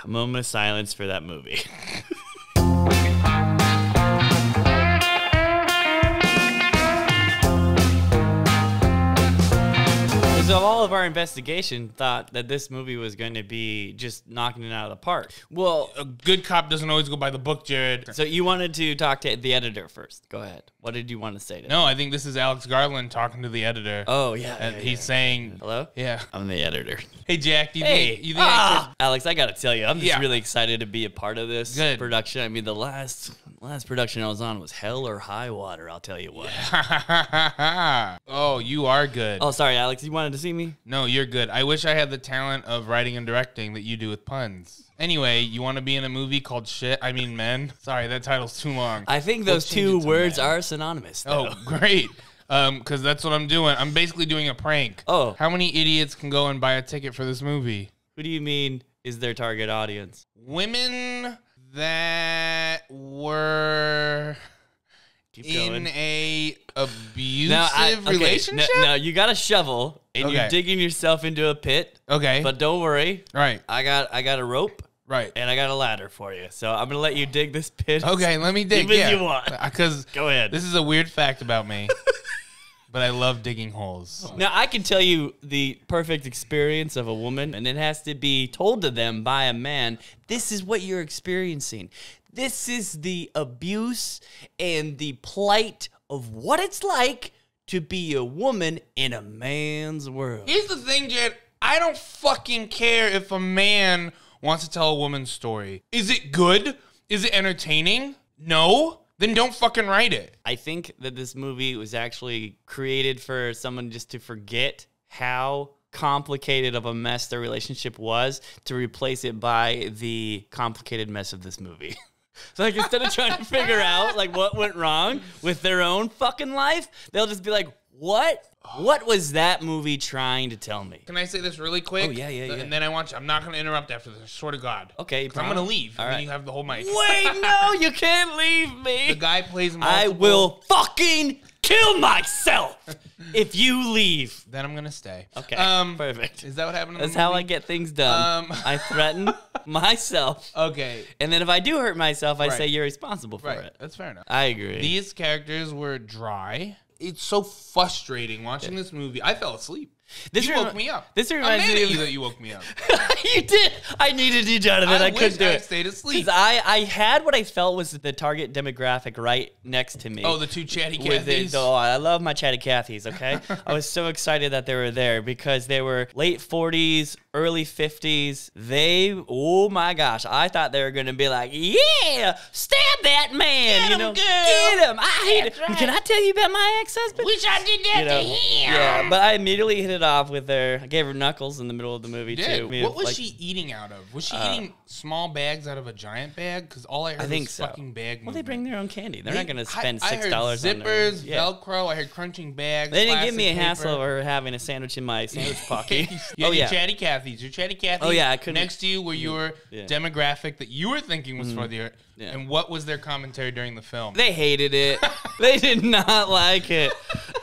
A moment of silence for that movie. So all of our investigation thought that this movie was going to be just knocking it out of the park. Well, a good cop doesn't always go by the book, Jared. So you wanted to talk to the editor first. Go ahead. What did you want to say to No, I think this is Alex Garland talking to the editor. Oh, yeah. And he's saying... Hello? Yeah. I'm the editor. Hey, Jack, do you think... Alex, I got to tell you, I'm just really excited to be a part of this production. I mean, the last production I was on was hell or high water, I'll tell you what. Oh, you are good. Oh, sorry, Alex. You wanted to see me? No, you're good. I wish I had the talent of writing and directing that you do with puns. Anyway, you want to be in a movie called Men? Sorry, that title's too long. I think those two words are synonymous, though. Oh, great. Because that's what I'm doing. I'm basically doing a prank. Oh. How many idiots can go and buy a ticket for this movie? Who do you mean is their target audience? Women that were... in a abusive relationship? No, you got a shovel and you're digging yourself into a pit. Okay. But don't worry. Right. I got a rope. Right. And I got a ladder for you. So I'm going to let you dig this pit. Okay, let me dig. If you want. Because go ahead. This is a weird fact about me. But I love digging holes. Now, I can tell you the perfect experience of a woman, and it has to be told to them by a man. This is what you're experiencing. This is the abuse and the plight of what it's like to be a woman in a man's world. Here's the thing, Jed. I don't fucking care if a man wants to tell a woman's story. Is it good? Is it entertaining? No? Then don't fucking write it. I think that this movie was actually created for someone just to forget how complicated of a mess their relationship was, to replace it by the complicated mess of this movie. So like instead of trying to figure out like what went wrong with their own fucking life, they'll just be like, what? What was that movie trying to tell me? Can I say this really quick? Oh, yeah. And then I'm not going to interrupt after this, I swear to God. Okay. I'm going to leave, and then you have the whole mic. Wait, no, you can't leave me. The guy plays multiple... I will fucking kill myself if you leave. Then I'm going to stay. Okay, perfect. Is that what happened in That's the movie? how I get things done. I threaten myself. Okay. And then if I do hurt myself, I say you're responsible for it. That's fair enough. I agree. These characters were dry. It's so frustrating watching this movie. I fell asleep. You woke me up. This reminds I'm mad me at you that you woke me up. You did. I needed you, Jonathan. I couldn't do it. I stayed asleep. Because I had what I felt was the target demographic right next to me. Oh, the two chatty Cathys. Oh, I love my chatty Cathys, okay? I was so excited that they were there because they were late 40s, early 50s. Oh my gosh, I thought they were going to be like, yeah, stab that man. Get him, girl. Get him. I hate him. Can I tell you about my ex-husband? Wish I did that to him. Yeah, but I immediately hit it off with her. I gave her knuckles in the middle of the movie, too. What was she eating out of? Was she eating small bags out of a giant bag? Because all I heard was fucking bag movement. Well, they bring their own candy. They're not going to spend $6 on zippers, Velcro. I heard crunching bags. They didn't give me a hassle over having a sandwich in my sandwich pocket. Your chatty Cathys. Your chatty Cathys. Oh, yeah. I couldn't. Next to you were your demographic that you were thinking was for the... Yeah. And what was their commentary during the film? They hated it. They did not like it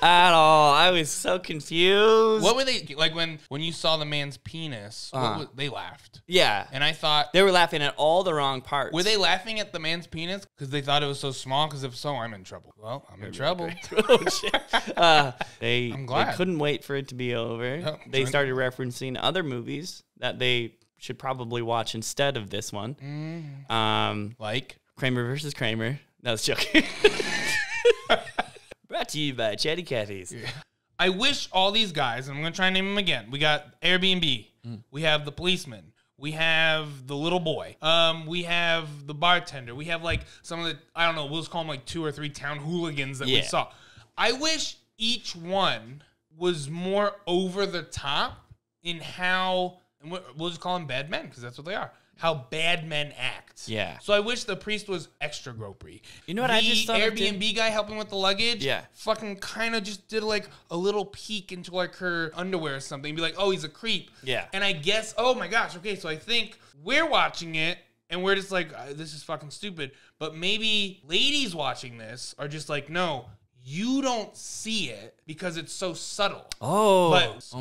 at all. I was so confused. What were they like when you saw the man's penis? They laughed. Yeah, and I thought they were laughing at all the wrong parts. Were they laughing at the man's penis because they thought it was so small? Because if so, I'm in trouble. Well, I'm in trouble. Oh shit! I'm glad. They couldn't wait for it to be over. Oh, they started referencing other movies that they should probably watch instead of this one. Like Kramer versus Kramer. That was joking. Brought to you by Chatty Cathys. Yeah. I wish all these guys, and I'm going to try and name them again. We got Airbnb. We have the policeman. We have the little boy. We have the bartender. We have like some of the, I don't know, we'll just call them like 2 or 3 town hooligans that we saw. I wish each one was more over the top in how... We'll just call them bad men because that's what they are. How bad men act. Yeah. So I wish the priest was extra gropery. You know what I just thought? The Airbnb guy helping with the luggage. Yeah. Fucking kind of just did like a little peek into like her underwear or something. Be like, oh, he's a creep. Yeah. And I guess, oh my gosh, okay, so I think we're watching it and we're just like, this is fucking stupid. But maybe ladies watching this are just like, no, you don't see it because it's so subtle. Oh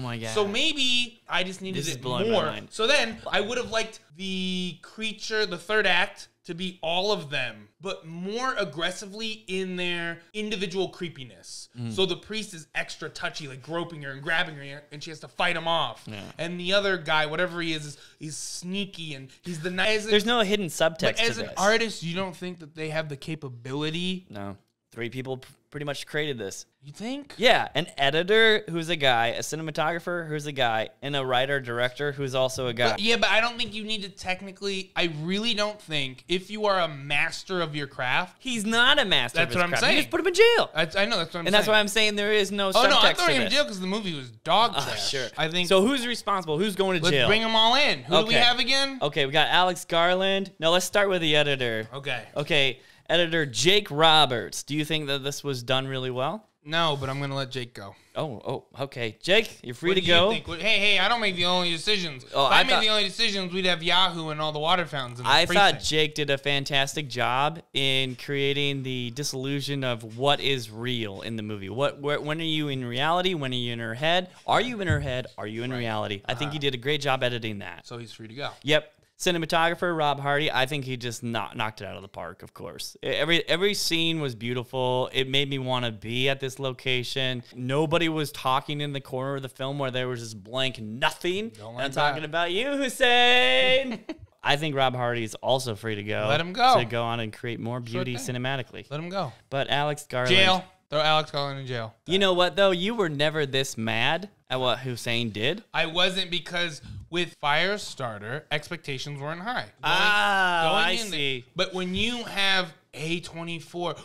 my God. So maybe I just needed This is it blowing my more. mind. So then I would have liked the creature, the third act, to be all of them, but more aggressively in their individual creepiness. So the priest is extra touchy, like groping her and grabbing her, and she has to fight him off. Yeah. And the other guy, whatever he is he's sneaky and he's the nice. There's no hidden subtext But as to an this. artist, you don't think that they have the capability? No. 3 people pretty much created this. You think? Yeah, an editor who's a guy, a cinematographer who's a guy, and a writer-director who's also a guy. But I don't think you need to technically. I really don't think if you are a master of your craft. He's not a master That's of his what I'm craft. saying. You just put him in jail. I know that's what I'm saying. And that's why I'm saying there is no subtext Oh no, I'm to throwing him in this. jail because the movie was dog trash. Sure. I think. So who's responsible? Who's going to let's jail? bring them all in. Who do we Okay. have again? Okay, we got Alex Garland. No, let's start with the editor. Okay. Editor Jake Roberts. Do you think that this was done really well? No, but I'm gonna let Jake go. Okay. Jake, you're free What to do go. you think? Hey, I don't make the only decisions. Oh, if I I made thought- the only decisions, we'd have Yahoo and all the water fountains. In the I thought precinct. Jake did a fantastic job in creating the disillusion of what is real in the movie. When are you in reality? When are you in her head? Are you in her head? Are you in reality? I think he did a great job editing that. So he's free to go. Yep. Cinematographer Rob Hardy, I think he just knocked it out of the park, of course. Every scene was beautiful. It made me want to be at this location. Nobody was talking in the corner of the film where there was this blank nothing. Don't like I'm talking that. about you, Hussein. I think Rob Hardy is also free to go. Let him go. To go on and create more beauty thing. cinematically. Let him go. But Alex Garland. Jail. Throw Alex Garland in jail. You know what, though? You were never this mad at what Hussein did. I wasn't because with Firestarter, expectations weren't high. I in see. there. But when you have A24,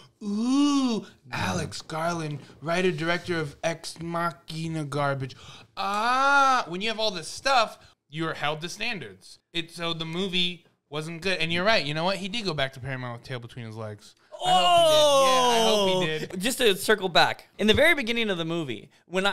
Alex Garland, writer director of Ex Machina garbage. When you have all this stuff, you're held to standards. So the movie wasn't good. And you're right. You know what? He did go back to Paramount with tail between his legs. I hope he did. Just to circle back, in the very beginning of the movie, when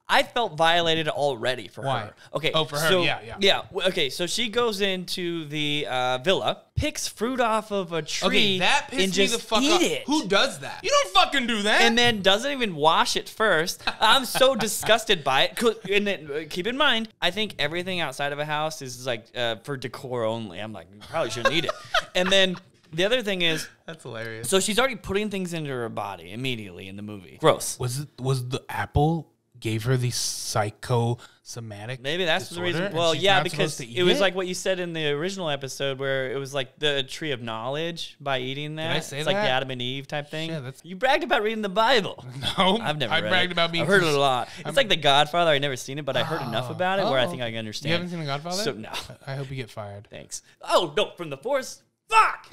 I felt violated already for Why? her. Okay. Oh, for her, so, yeah. Okay, so she goes into the villa, picks fruit off of a tree, Okay, that and pissed me just the fuck eat off. it. Who does that? You don't fucking do that. And then doesn't even wash it first. I'm so disgusted by it. And then, keep in mind, I think everything outside of a house is like for decor only. I'm like, you probably shouldn't eat it. And then the other thing is, That's hilarious. so she's already putting things into her body immediately in the movie. Gross. Was the apple gave her the psychosomatic? Maybe that's disorder, the reason. and Well, she's yeah, not because supposed to eat it was like what you said in the original episode where it was like the tree of knowledge by eating that. I say it's like the that? Adam and Eve type thing. Shit, that's- You bragged about reading the Bible. No, I've never I read bragged it. about being. I've heard it a lot. It's like The Godfather. I've never seen it, but I heard enough about it where I think I can understand. You haven't seen The Godfather? So no. I hope you get fired. Thanks. Oh, no, from the Force. Fuck!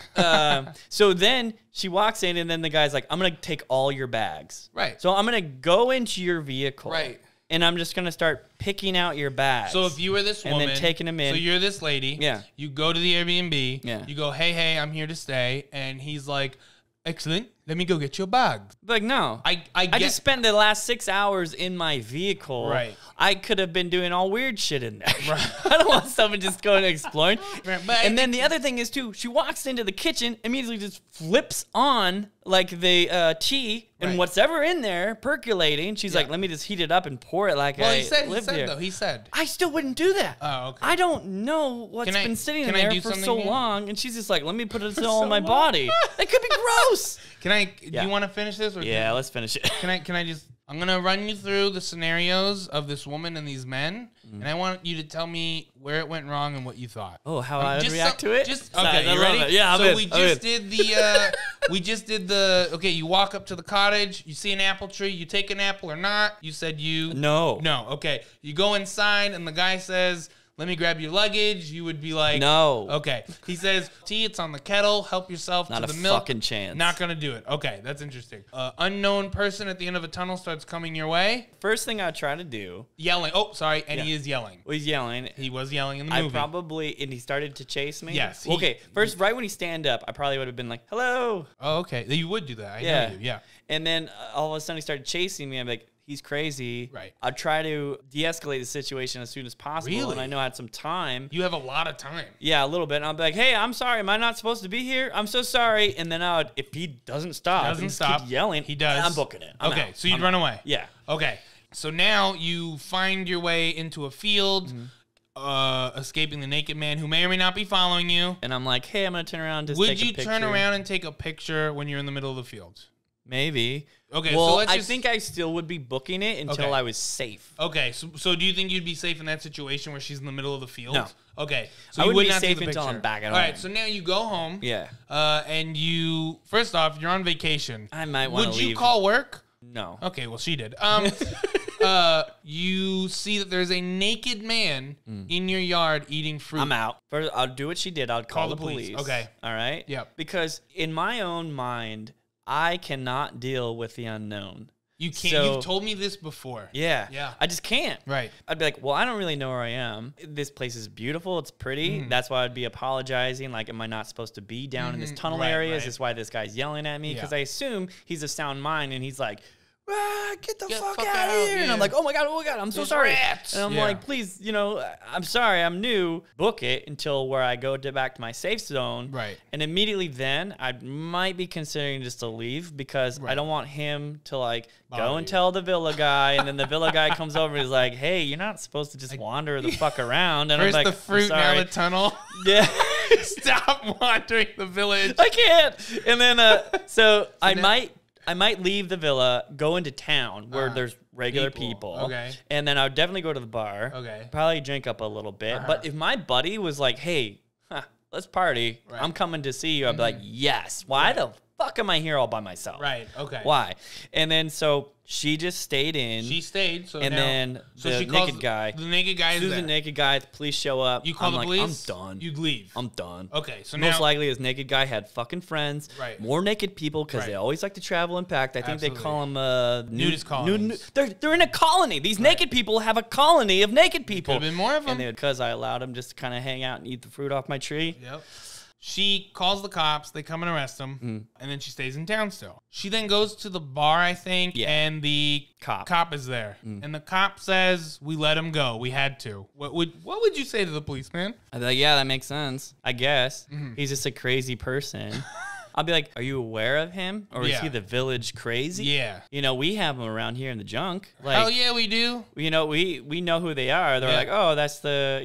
So then she walks in, and then the guy's like, I'm going to take all your bags. Right. So I'm going to go into your vehicle. Right. And I'm just going to start picking out your bags. So if you were this And woman, then taking them in. So you're this lady. Yeah. You go to the Airbnb. Yeah. You go, hey, I'm here to stay, and he's like, excellent. Let me go get your bags. Like, no. I just spent the last 6 hours in my vehicle. Right. I could have been doing all weird shit in there. Right. I don't want someone just going and exploring. Right, but And then the other thing is, too, she walks into the kitchen, immediately just flips on, like, the tea, and Right. whatever in there, percolating. She's like, let me just heat it up and pour it like I lived here. He said. I still wouldn't do that. Oh, okay. I don't know what's Can I- been sitting can I there do for something so here? long, and she's just like, let me put it all so in my long? body. That could be gross. Can I? Yeah. Do you want to finish this? Or Yeah, let's finish it. Can I just? I'm gonna run you through the scenarios of this woman and these men, and I want you to tell me where it went wrong and what you thought. Oh, how I would Just react some- to it? Just I okay. You love ready? it. Yeah, I'm so in. we I'm just in. did the. We just did the. Okay, you walk up to the cottage. You see an apple tree. You take an apple or not? You said you. No. No. Okay. You go inside, and the guy says, "Let me grab your luggage." You would be like, No. Okay. He says, "Tea, it's on the kettle. Help yourself Not to a the milk." fucking chance. Not gonna do it. Okay, that's interesting. Unknown person at the end of a tunnel starts coming your way, First thing I try to do yelling. Oh, sorry, and he Yeah. is yelling. was yelling. He was yelling in the I movie. and he started to chase me. Yes, Okay, first, right when he stand up, I probably would have been like, hello. Oh, okay. You would do that. I Yeah. know you. Yeah. And then all of a sudden he started chasing me. I'm like, he's crazy. Right. I'd try to de-escalate the situation as soon as possible. Really? And I know I had some time. You have a lot of time. Yeah, a little bit. And I'll be like, hey, I'm sorry. Am I not supposed to be here? I'm so sorry. And then if he doesn't stop, keep yelling. He does. I'm booking it. I'm okay, out. so you'd run away. Yeah. Okay, so now you find your way into a field, escaping the naked man who may or may not be following you. And I'm like, hey, I'm going to turn around and Would take a you picture. turn around and take a picture when you're in the middle of the field? Maybe. Okay, well, so let's I just... think I still would be booking it until I was safe. Okay, so do you think you'd be safe in that situation where she's in the middle of the field? No. Okay, so I you wouldn't would be not safe take the until picture. I'm back at home. All right, so now you go home. Yeah. And you, first off, you're on vacation. I might want to leave. Would you call work? No. Okay, well, she did. You see that there's a naked man in your yard eating fruit. I'm out. First, I'll do what she did. I'll call the police. Okay. All right? Yep. Because in my own mind, I cannot deal with the unknown. You can't. So, you've told me this before. Yeah. Yeah. I just can't. Right. I'd be like, well, I don't really know where I am. This place is beautiful. It's pretty. That's why I'd be apologizing. Like, am I not supposed to be down in this tunnel area? Is this why this guy's yelling at me? Because I assume he's a sound mind and he's like, get the fuck out of here. And I'm like, oh my God, I'm so sorry. Rats. And I'm like, please, I'm sorry, I'm new. Book it until where I go back to my safe zone. Right. And immediately then, I might be considering just to leave because I don't want him to go and tell the villa guy. And then the villa guy comes over and he's like, hey, you're not supposed to just wander the fuck around. And first I'm like, the fruit, now the tunnel. Yeah. Stop wandering the village. I can't. And then, so I might leave the villa, go into town where there's regular people. Okay. And then I would definitely go to the bar. Okay. Probably drink up a little bit. But if my buddy was like, hey, let's party. Right. I'm coming to see you. I'd be like, yes. Why the fuck am I here all by myself? Right. Okay. Why? And then so she just stayed in. She stayed. So and now, then the naked guy. The naked guy is As soon as there. the naked guy, the police show up. You call the police? I'm done. You'd leave. I'm done. Okay. So most now, likely this naked guy had fucking friends. Right. More naked people because they always like to travel in pact. I think they call them nudist colonies. They're in a colony. These naked people have a colony of naked people. Could have been more of them. And because I allowed them just to kind of hang out and eat the fruit off my tree. Yep. She calls the cops. They come and arrest him. And then she stays in town still. She then goes to the bar, I think, and the cop is there. And the cop says, we let him go. We had to. What would you say to the policeman? I'd be like, yeah, that makes sense. I guess. He's just a crazy person. I'll be like, are you aware of him? Or is he the village crazy? Yeah. We have them around here in the junk. Oh, yeah, we do. We know who they are. They're like, oh, that's the,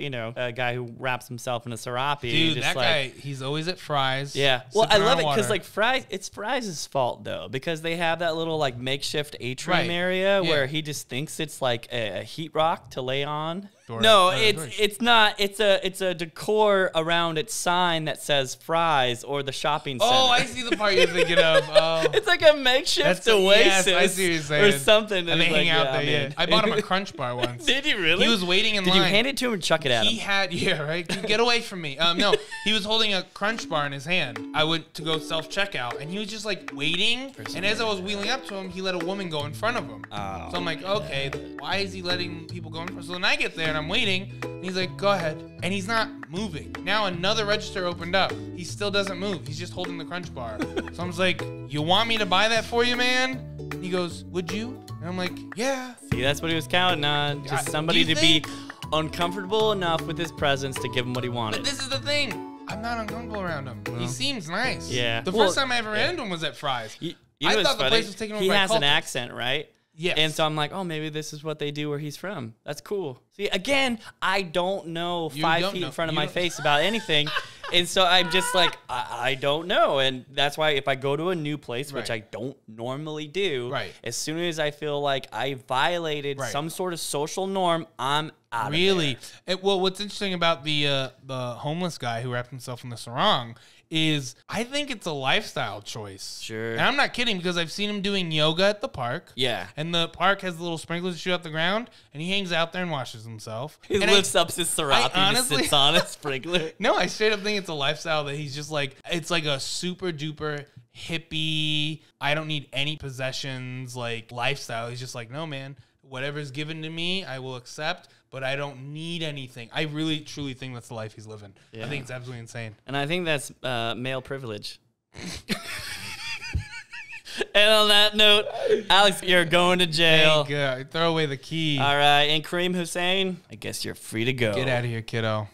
guy who wraps himself in a serape. Dude, just that guy, he's always at Fry's. Yeah. Well, I love it because, Fry's, it's Fry's fault, though, because they have that little, makeshift atrium area where he just thinks it's like a heat rock to lay on. No, it's not. It's a decor around its sign that says Fry's or the shopping center. Oh, I see the part you're thinking of. Oh. It's like a makeshift oasis. Yes, I see what you're saying. Or something. And they hang out there, yeah. I bought him a Crunch Bar once. Did you really? He was waiting in line. Did you hand it to him or chuck it at him? He had, right? Get away from me. No, he was holding a Crunch Bar in his hand. I went to go self-checkout, and he was just, waiting. And as I was wheeling up to him, he let a woman go in front of him. Oh. So I'm like, okay, why is he letting people go in front? So then I get there, and I'm waiting. And he's like, go ahead. And he's not moving. Now another register opened up. He still doesn't move. He's just holding the Crunch Bar. So I was like, you want me to buy that for you, man? And he goes, would you? And I'm like, yeah. See, that's what he was counting on. Just somebody to be uncomfortable enough with his presence to give him what he wanted. But this is the thing. I'm not uncomfortable around him. He seems nice. Yeah. The first time I ever ran into him was at Fry's. I thought the place was taking over He by has an cultists. accent, right? Yes. And so I'm like, oh, maybe this is what they do where he's from. That's cool. See, again, I don't know 5 feet in front of my face about anything. And so I'm just like, I don't know. And that's why if I go to a new place, which I don't normally do, as soon as I feel like I violated some sort of social norm, I'm out of there. Well, what's interesting about the homeless guy who wrapped himself in the sarong is I think it's a lifestyle choice. Sure. And I'm not kidding because I've seen him doing yoga at the park. Yeah. And the park has the little sprinklers that shoot out the ground, and he hangs out there and washes himself. He lifts up his serape and just sits on a sprinkler. No, I straight up think it's a lifestyle that he's just like, it's like a super duper hippie, I don't need any possessions, lifestyle. He's just like, no, man, whatever's given to me, I will accept, but I don't need anything. I really, truly think that's the life he's living. Yeah. I think it's absolutely insane. And I think that's male privilege. And on that note, Alex, you're going to jail. Good. Throw away the key. All right. And Kareem Hussein, I guess you're free to go. Get out of here, kiddo.